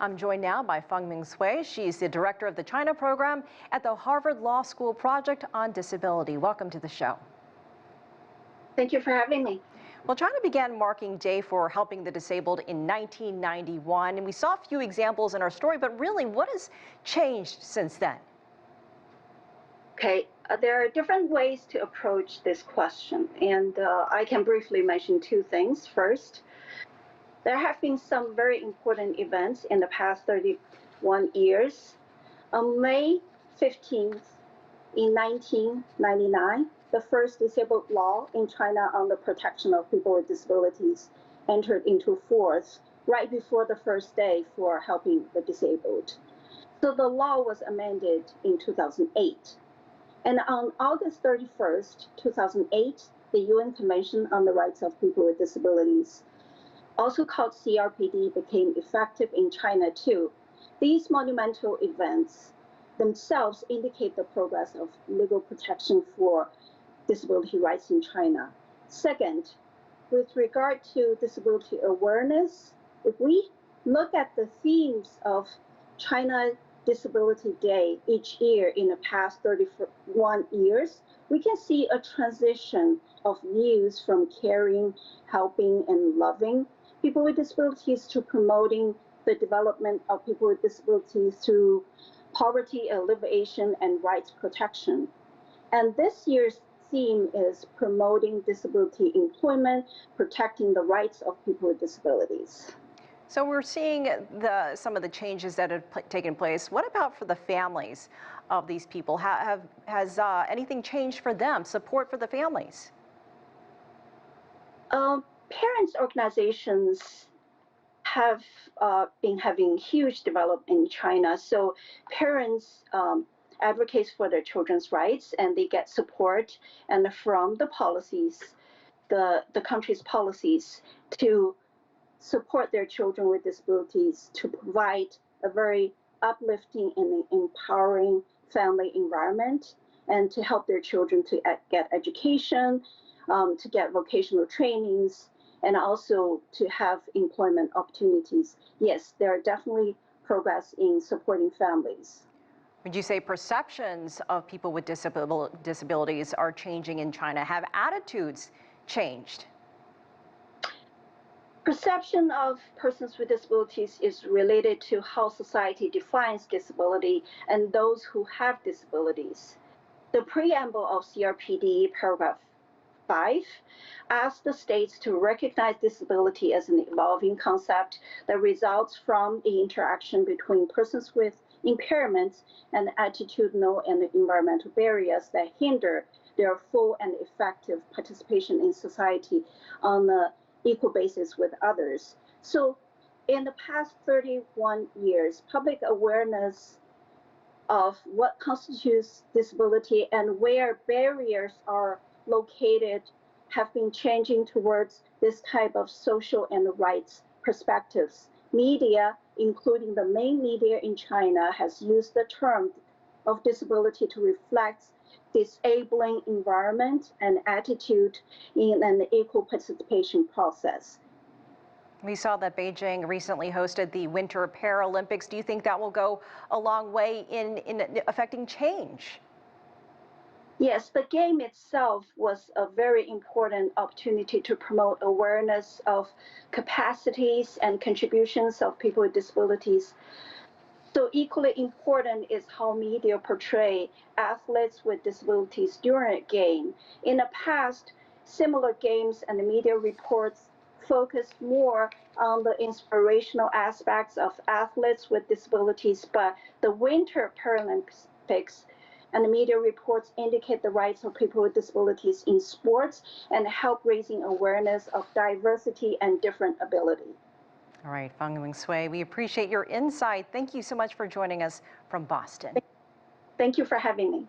I'm joined now by Fengming Cui. She's the director of the China program at the Harvard Law School Project on Disability. Welcome to the show. Thank you for having me. Well, China began marking Day for Helping the Disabled in 1991, and we saw a few examples in our story, but really, what has changed since then? Okay, there are different ways to approach this question, and I can briefly mention two things. First, there have been some very important events in the past 31 years. On May 15th, in 1999, the first disabled law in China on the protection of people with disabilities entered into force right before the first day for helping the disabled. So the law was amended in 2008. And on August 31st, 2008, the UN Convention on the Rights of People with Disabilities, also called CRPD, became effective in China too. These monumental events themselves indicate the progress of legal protection for disability rights in China. Second, with regard to disability awareness, if we look at the themes of China Disability Day each year in the past 31 years, we can see a transition of views from caring, helping, and loving people with disabilities to promoting the development of people with disabilities through poverty alleviation and rights protection. And this year's theme is promoting disability employment, protecting the rights of people with disabilities. So we're seeing some of the changes that have taken place. What about for the families of these people? Has anything changed for them, support for the families? Parents' organizations have been having huge development in China. So parents advocate for their children's rights, and they get support and from the policies, the country's policies, to support their children with disabilities, to provide a very uplifting and empowering family environment, and to help their children to get education, to get vocational trainings, and also to have employment opportunities. Yes, there are definitely progress in supporting families. Would you say perceptions of people with disabilities are changing in China? Have attitudes changed? Perception of persons with disabilities is related to how society defines disability and those who have disabilities. The preamble of CRPD, paragraph 5, asks the states to recognize disability as an evolving concept that results from the interaction between persons with impairments and attitudinal and environmental barriers that hinder their full and effective participation in society on an equal basis with others. So in the past 31 years, public awareness of what constitutes disability and where barriers are located have been changing towards this type of social and rights perspectives. Media, including the main media in China, has used the term of disability to reflect disabling environment and attitude in an equal participation process. We saw that Beijing recently hosted the Winter Paralympics. Do you think that will go a long way in affecting change? Yes, the game itself was a very important opportunity to promote awareness of capacities and contributions of people with disabilities. So equally important is how media portray athletes with disabilities during a game. In the past, similar games and the media reports focused more on the inspirational aspects of athletes with disabilities, but the Winter Paralympics and the media reports indicate the rights of people with disabilities in sports and help raising awareness of diversity and different ability. All right, Fengming Cui, we appreciate your insight. Thank you so much for joining us from Boston. Thank you for having me.